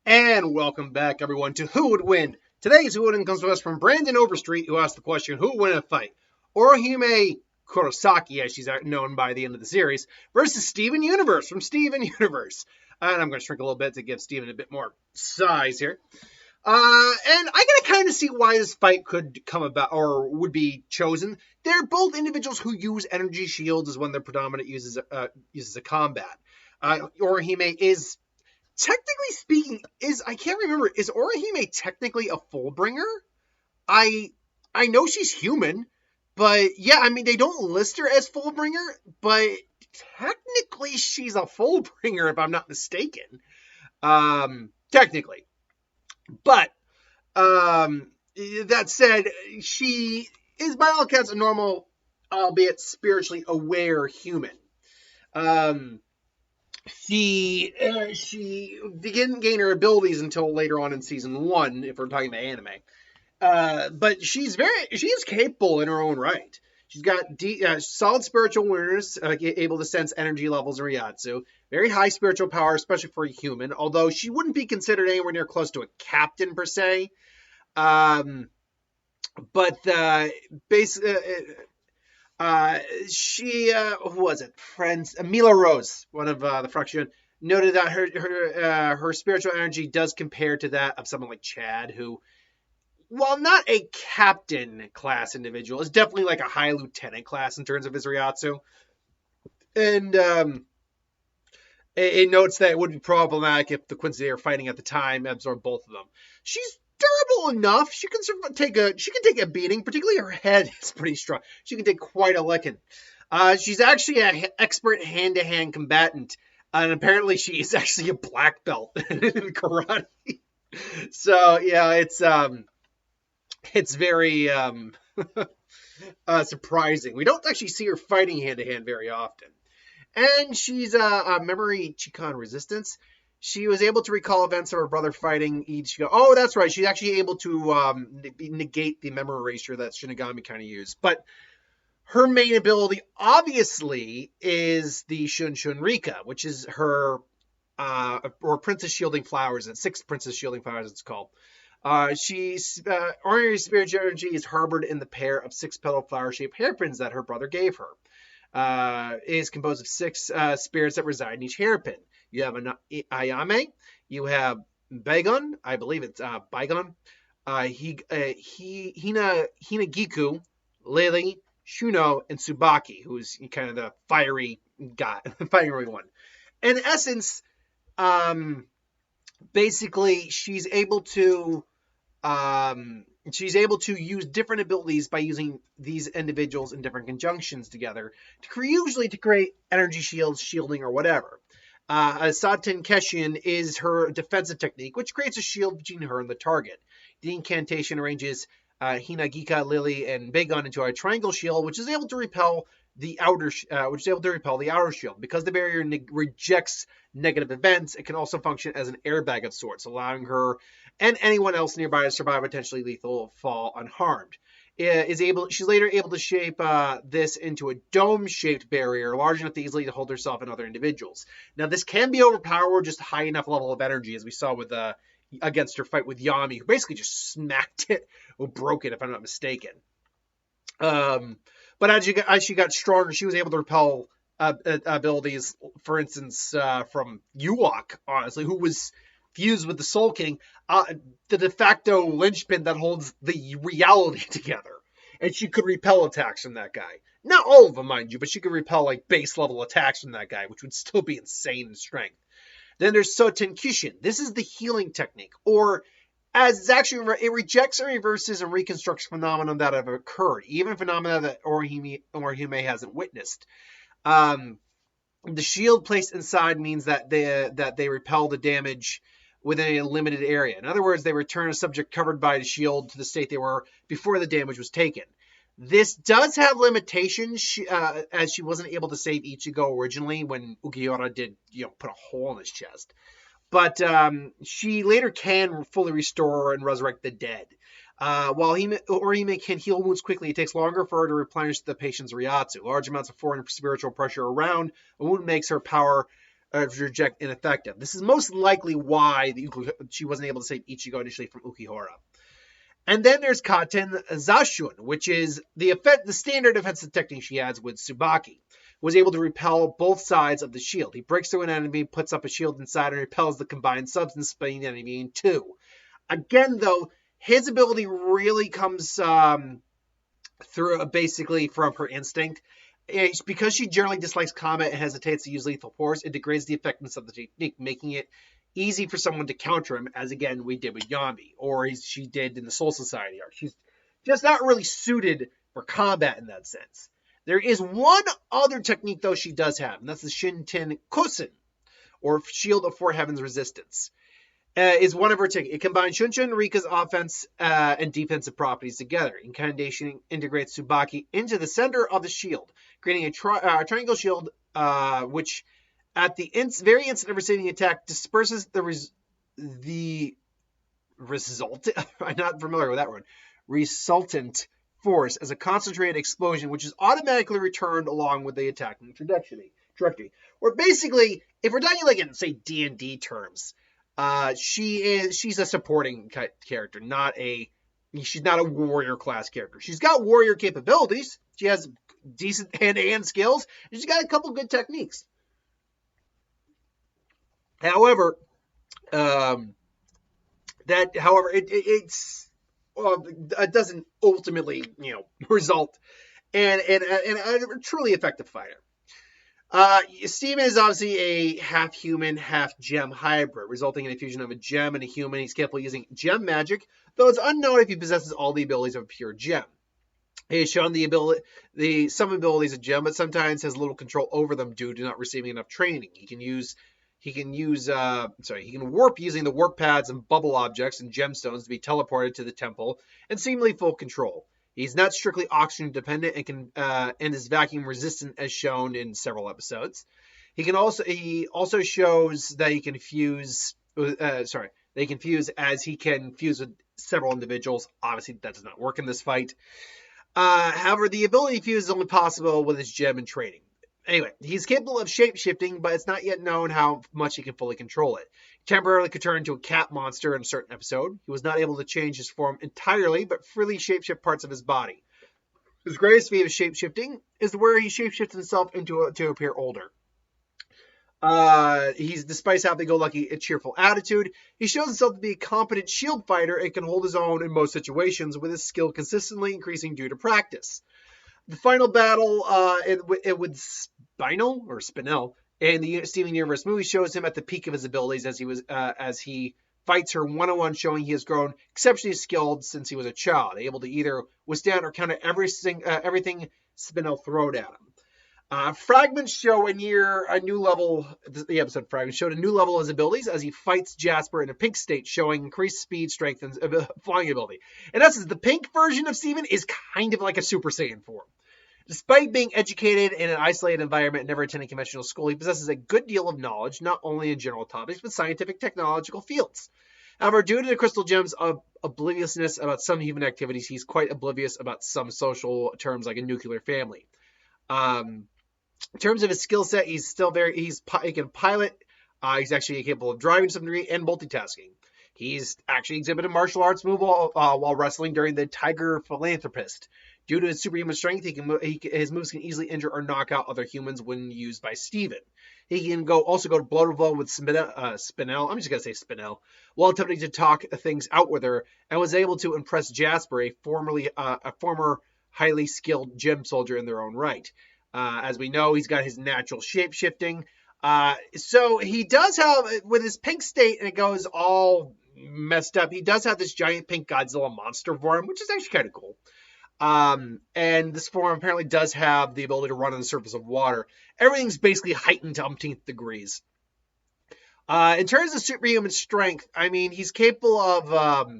And welcome back, everyone, to Who Would Win. Today's Who Would Win comes to us from Brandon Overstreet, who asked the question, who would win a fight? Orihime Kurosaki, as she's known by the end of the series, versus Steven Universe from Steven Universe. And I'm going to shrink a little bit to give Steven a bit more size here. And I gotta kind of see why this fight could come about or would be chosen. They're both individuals who use energy shields as one of their predominant uses of combat. Orihime is, technically speaking, I can't remember, is Orihime technically a Fullbringer? I know she's human, but yeah, I mean, they don't list her as Fullbringer, but technically she's a Fullbringer if I'm not mistaken. Technically. But, that said, she is by all accounts a normal, albeit spiritually aware human. She didn't gain her abilities until later on in season 1, if we're talking about anime. But she is capable in her own right. She's got solid spiritual awareness, able to sense energy levels in Ryatsu. Very high spiritual power, especially for a human, although she wouldn't be considered anywhere near close to a captain, per se. But basically, who was it? Friends, Mila Rose, one of the Fruction, noted that her spiritual energy does compare to that of someone like Chad, who, while not a captain class individual, is definitely like a high lieutenant class in terms of his Ryatsu. And it notes that it would be problematic if the Quincy they were fighting at the time absorbed both of them. She's durable enough. She can take a beating. Particularly her head is pretty strong. She can take quite a licking. She's actually an expert hand-to-hand combatant, and apparently she is actually a black belt in karate. So yeah, it's very surprising. We don't actually see her fighting hand-to-hand very often. And she's a memory Chikan resistance. She was able to recall events of her brother fighting each. Oh, that's right. She's actually able to negate the memory erasure that Shinigami kind of used. But her main ability, obviously, is the Shun Shun Rika, which is her or Princess Shielding Flowers, and 6 Princess Shielding Flowers, it's called. She's ordinary spiritual energy is harbored in the pair of 6-petal flower-shaped hairpins that her brother gave her. Is composed of 6 spirits that reside in each hairpin. You have an Ayame, you have Bagon, I believe it's Baigon, Hinagiku, Lily, Shuno, and Tsubaki, who's kind of the fiery guy, fiery one. In essence, basically, she's able to use different abilities by using these individuals in different conjunctions together, usually to create energy shields, shielding, or whatever. Saten Keshin is her defensive technique, which creates a shield between her and the target. The incantation arranges Hinagika, Lily, and Bagon into a triangle shield, which is able to repel the outer shield. Because the barrier rejects negative events, it can also function as an airbag of sorts, allowing her and anyone else nearby to survive a potentially lethal fall unharmed. She's later able to shape this into a dome-shaped barrier large enough to easily hold herself and other individuals. Now, this can be overpowered, just a high enough level of energy, as we saw with against her fight with Yami, who basically just smacked it or broke it, if I'm not mistaken. But as she got stronger, she was able to repel abilities, for instance, from Ewok, honestly, who was fused with the Soul King, the de facto linchpin that holds the reality together. And she could repel attacks from that guy. Not all of them, mind you, but she could repel like base level attacks from that guy, which would still be insane in strength. Then there's Soten Kishin. This is the healing technique, or as it rejects and reverses and reconstructs phenomena that have occurred, even phenomena that Orihime hasn't witnessed. The shield placed inside means that they repel the damage within a limited area. In other words, they return a subject covered by the shield to the state they were before the damage was taken. This does have limitations, as she wasn't able to save Ichigo originally when Ukiura did, put a hole in his chest. But she later can fully restore and resurrect the dead. While Orihime can heal wounds quickly, it takes longer for her to replenish the patient's Ryatsu. Large amounts of foreign spiritual pressure around a wound makes her power reject ineffective. This is most likely why she wasn't able to save Ichigo initially from Ukihara. And then there's Katen Zashun, which is the standard defensive technique she has with Tsubaki. Was able to repel both sides of the shield. He breaks through an enemy, puts up a shield inside, and repels the combined substance, splitting the enemy in two. Again, though, his ability really comes through basically from her instinct. It's because she generally dislikes combat and hesitates to use lethal force, it degrades the effectiveness of the technique, making it easy for someone to counter him, as again we did with Yambi, or she did in the Soul Society arc. She's just not really suited for combat in that sense. There is one other technique, though, she does have, and that's the Shinten Kosen, or Shield of Four Heavens Resistance. Is one of her techniques. It combines Shunshin and Rika's offense and defensive properties together. Incantation integrates Tsubaki into the center of the shield, creating a triangle shield, which at the very instant of receiving attack disperses the resultant. I'm not familiar with that word. Resultant force as a concentrated explosion, which is automatically returned along with the attacking trajectory. Or basically, if we're talking like in say D&D terms. She's a supporting character, she's not a warrior class character. She's got warrior capabilities. She has decent hand-to-hand skills. And she's got a couple good techniques. However, it doesn't ultimately, result in a truly effective fighter. Steven is obviously a half-human, half-gem hybrid, resulting in a fusion of a gem and a human. He's capable of using gem magic, though it's unknown if he possesses all the abilities of a pure gem. He has shown some abilities of gem, but sometimes has little control over them due to not receiving enough training. He can warp using the warp pads and bubble objects and gemstones to be teleported to the temple and seemingly full control. He's not strictly oxygen dependent and is vacuum resistant, as shown in several episodes. He also shows that he can fuse. As he can fuse with several individuals. Obviously, that does not work in this fight. However, the ability to fuse is only possible with his gem and training. Anyway, he's capable of shape-shifting, but it's not yet known how much he can fully control it. He temporarily could turn into a cat monster in a certain episode. He was not able to change his form entirely, but freely shapeshift parts of his body. His greatest feat of shape-shifting is where he shapeshifts himself to appear older. Despite his happy-go-lucky and cheerful attitude, he shows himself to be a competent shield fighter and can hold his own in most situations, with his skill consistently increasing due to practice. The final battle with Spinel in the Steven Universe movie shows him at the peak of his abilities as he fights her one-on-one, showing he has grown exceptionally skilled since he was a child, able to either withstand or counter everything Spinel thrown at him. Fragments show a new level. The episode Fragments showed a new level of his abilities as he fights Jasper in a pink state, showing increased speed, strength, and flying ability. In essence, the pink version of Steven is kind of like a Super Saiyan form. Despite being educated in an isolated environment and never attending conventional school, he possesses a good deal of knowledge, not only in general topics, but scientific technological fields. However, due to the crystal gem's obliviousness about some human activities, he's quite oblivious about some social terms like a nuclear family. In terms of his skill set, he can pilot. He's actually capable of driving to some degree and multitasking. He's actually exhibited martial arts move while wrestling during the Tiger Philanthropist. Due to his superhuman strength, his moves can easily injure or knock out other humans when used by Steven. He can also go blow to blow with Spinel. I'm just going to say Spinel, while attempting to talk things out with her, and was able to impress Jasper, a former highly skilled gem soldier in their own right. As we know, he's got his natural shape-shifting. So he does have, with his pink state, and it goes all messed up, he does have this giant pink Godzilla monster form, which is actually kind of cool. And this form apparently does have the ability to run on the surface of water. Everything's basically heightened to umpteenth degrees. In terms of superhuman strength, I mean, he's capable of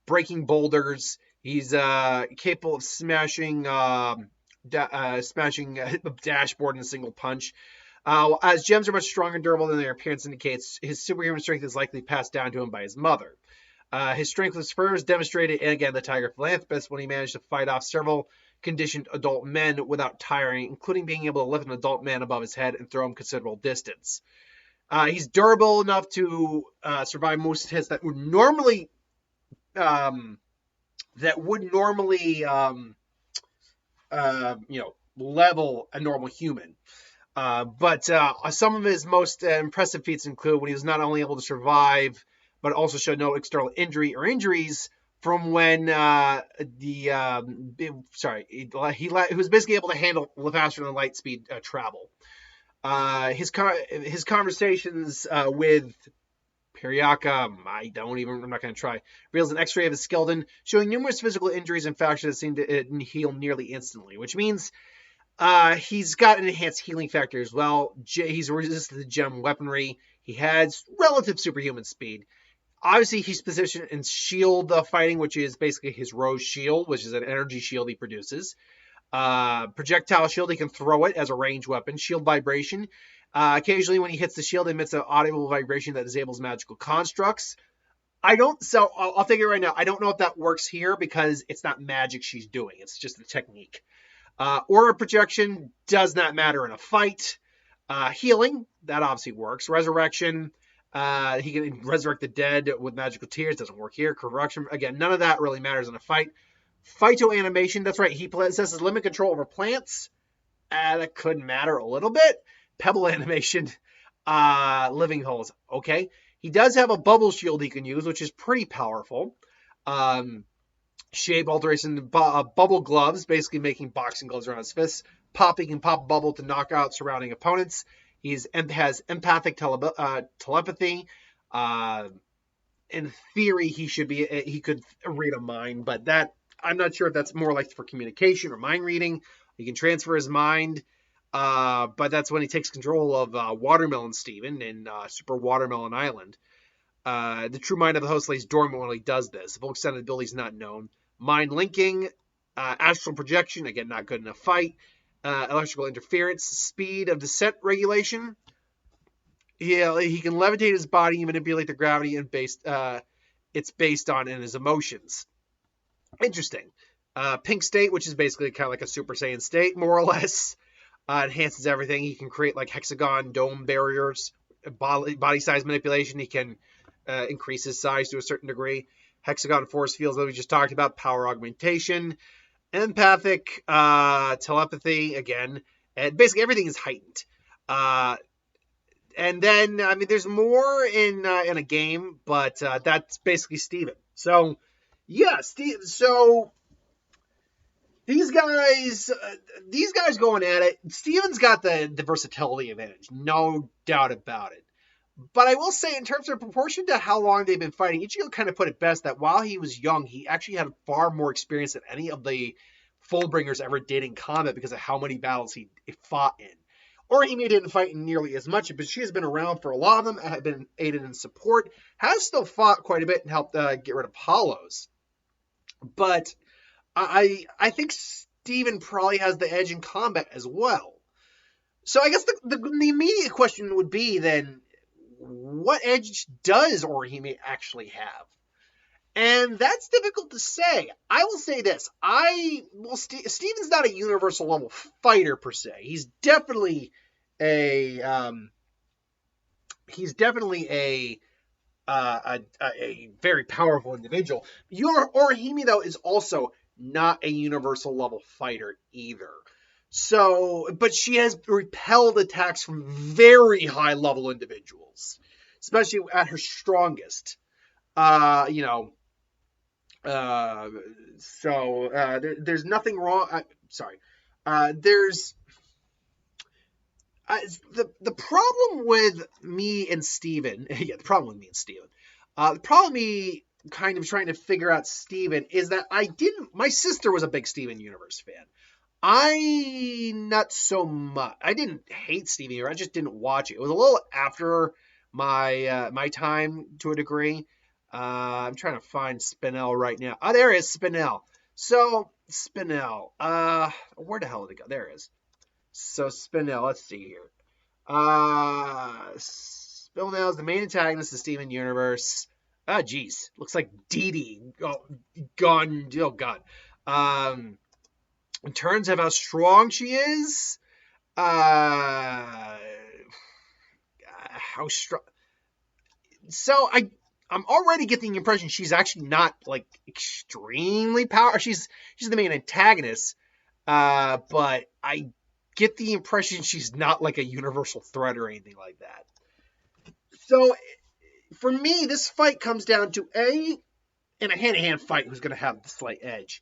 breaking boulders. He's capable of smashing a dashboard in a single punch. As gems are much stronger and durable than their appearance indicates, his superhuman strength is likely passed down to him by his mother. His strength was first demonstrated, and again, the Tiger Philanthropist, when he managed to fight off several conditioned adult men without tiring, including being able to lift an adult man above his head and throw him considerable distance. He's durable enough to survive most hits um, that would normally level a normal human. But some of his most impressive feats include when he was not only able to survive, but also showed no external injury or injuries from when he was basically able to handle faster than light speed travel. His conversations with Periaka, I'm not going to try, reveals an x-ray of his skeleton showing numerous physical injuries and fractures that seem to heal nearly instantly, which means he's got an enhanced healing factor as well. He's resistant to gem weaponry. He has relative superhuman speed. Obviously, he's positioned in shield fighting, which is basically his rose shield, which is an energy shield he produces. Projectile shield, he can throw it as a ranged weapon. Shield vibration. Occasionally, when he hits the shield, it emits an audible vibration that disables magical constructs. I'll take it right now. I don't know if that works here because it's not magic she's doing. It's just a technique. Aura projection does not matter in a fight. Healing, that obviously works. Resurrection, he can resurrect the dead with magical tears. Doesn't work here. Corruption, again, none of that really matters in a fight. Phytoanimation, that's right. He possesses limit control over plants. That could matter a little bit. Pebble animation, living holes. Okay. He does have a bubble shield he can use, which is pretty powerful. Shape alteration, bubble gloves, basically making boxing gloves around his fists. He can pop a bubble to knock out surrounding opponents. He has empathic telepathy. In theory, he could read a mind, but I'm not sure if that's more like for communication or mind reading. He can transfer his mind, but that's when he takes control of Watermelon Steven in Super Watermelon Island. The true mind of the host lays dormant when he does this. The full extent of the ability is not known. Mind linking, astral projection, again, not good in a fight. Electrical interference, speed of descent regulation. He can levitate his body and manipulate the gravity and it's based on in his emotions. Interesting. Pink state, which is basically kind of like a Super Saiyan state, more or less. Enhances everything. He can create like hexagon dome barriers, body size manipulation. He can increase his size to a certain degree. Hexagon force fields that we just talked about, power augmentation, empathic telepathy again, and basically everything is heightened. And then there's more in a game, but that's basically Steven. So yeah, So these guys going at it. Steven's got the versatility advantage, no doubt about it. But I will say, in terms of proportion to how long they've been fighting, Ichigo kind of put it best that while he was young, he actually had far more experience than any of the Fullbringers ever did in combat because of how many battles he fought in. Orihime didn't fight in nearly as much, but she has been around for a lot of them, have been aided in support, has still fought quite a bit and helped get rid of Hollows. But I think Steven probably has the edge in combat as well. So I guess the immediate question would be then, what edge does Orihime actually have? And that's difficult to say. I will say this. Steven's not a universal level fighter per se. He's definitely a very powerful individual. Orihime, though, is also not a universal level fighter either. So, but she has repelled attacks from very high level individuals, especially at her strongest. There's nothing wrong. The problem with me and Steven, the problem with me kind of trying to figure out Steven is that my sister was a big Steven Universe fan. I not so much. I didn't hate Steven Universe. I just didn't watch it. It was a little after my time to a degree. I'm trying to find Spinel right now. Oh, there is Spinel. So Spinel. Where the hell did it go? There it is. So Spinel. Let's see here. Spinel is the main antagonist of Steven Universe. Ah, geez. Looks like Dee Dee. Gone. Oh God. In terms of how strong she is, how strong. So I'm already getting the impression she's actually not like extremely powerful. She's the main antagonist, but I get the impression she's not like a universal threat or anything like that. So for me, this fight comes down to in a hand-to-hand fight, who's going to have the slight edge.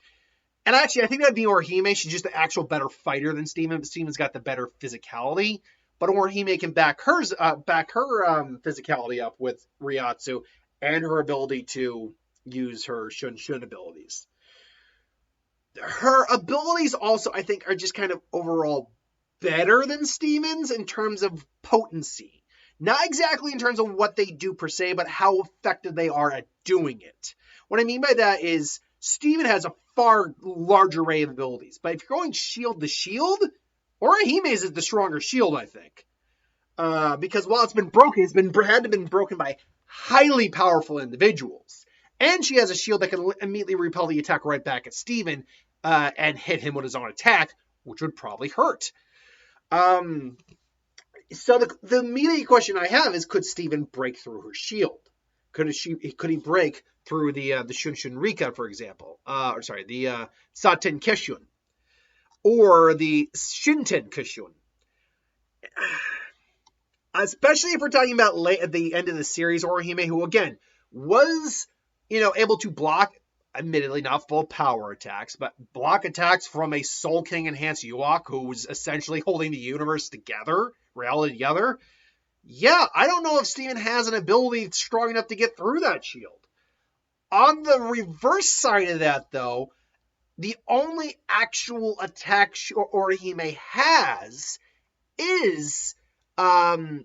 And actually, I think that'd be Orihime. She's just the actual better fighter than Steven, but Steven's got the better physicality. But Orihime can back her physicality up with Ryatsu and her ability to use her Shun abilities. Her abilities also, I think, are just kind of overall better than Steven's in terms of potency. Not exactly in terms of what they do per se, but how effective they are at doing it. What I mean by that is Steven has a far larger array of abilities. But if you're going shield to shield, Orihime's is the stronger shield, I think. Because while it's been broken, had to been broken by highly powerful individuals. And she has a shield that can immediately repel the attack right back at Steven and hit him with his own attack, which would probably hurt. So the immediate question I have is, could Steven break through her shield? Could he break through the Shunshin Rika, for example? The Saten Kishun. Or the Shinten Kishun. Especially if we're talking about late at the end of the series, Orihime, who again was, able to block, admittedly not full power attacks, but block attacks from a Soul King enhanced Yuak who was essentially holding the universe together, reality together. Yeah, I don't know if Steven has an ability strong enough to get through that shield. On the reverse side of that, though, the only actual attack Orihime has is Koten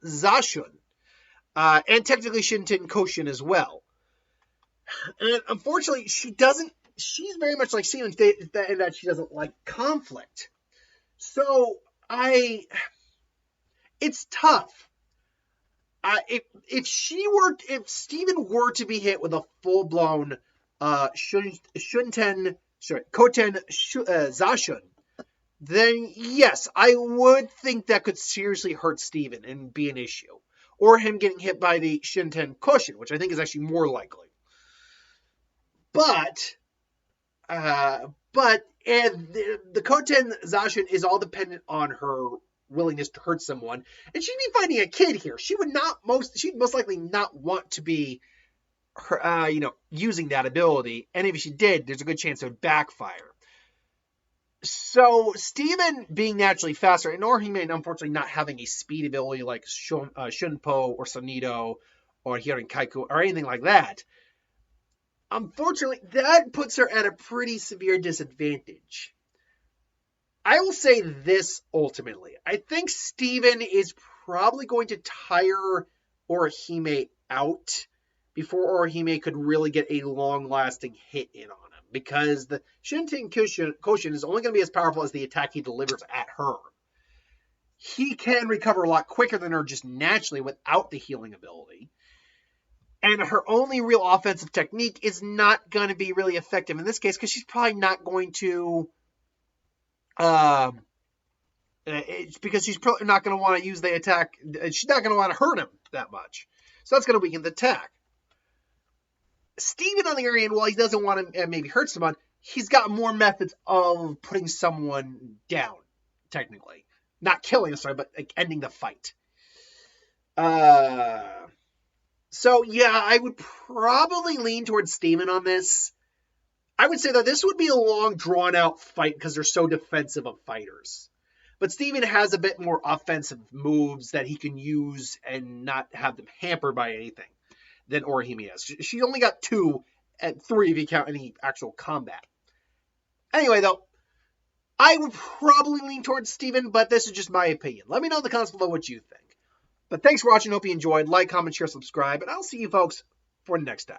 Zashun, and technically Shinten Koshin as well. And unfortunately, she's very much like Steven in that she doesn't like conflict. So it's tough. If Steven were to be hit with a full-blown Koten Zashun, then yes, I would think that could seriously hurt Steven and be an issue. Or him getting hit by the Shinten Koshin, which I think is actually more likely. But the Koten Zashun is all dependent on her willingness to hurt someone, and she'd be fighting a kid here. She'd most likely not want to be using that ability, and if she did, there's a good chance it would backfire. So Steven being naturally faster, and Orihime unfortunately not having a speed ability like Shunpo or Sonido or Hirin Kaiku or anything like that, unfortunately that puts her at a pretty severe disadvantage. I will say this ultimately. I think Steven is probably going to tire Orihime out before Orihime could really get a long-lasting hit in on him. Because the Shinten Koshin is only going to be as powerful as the attack he delivers at her. He can recover a lot quicker than her just naturally without the healing ability. And her only real offensive technique is not going to be really effective in this case because she's probably not going to... because she's probably not going to want to use the attack. She's not going to want to hurt him that much. So that's going to weaken the attack. Steven, on the other hand, while he doesn't want to maybe hurt someone, he's got more methods of putting someone down, technically. Not killing, but like ending the fight. So, yeah, I would probably lean towards Steven on this. I would say that this would be a long, drawn-out fight because they're so defensive of fighters. But Steven has a bit more offensive moves that he can use and not have them hampered by anything than Orihime has. She only got 2 and 3 if you count any actual combat. Anyway, though, I would probably lean towards Steven, but this is just my opinion. Let me know in the comments below what you think. But thanks for watching. Hope you enjoyed. Like, comment, share, subscribe, and I'll see you folks for next time.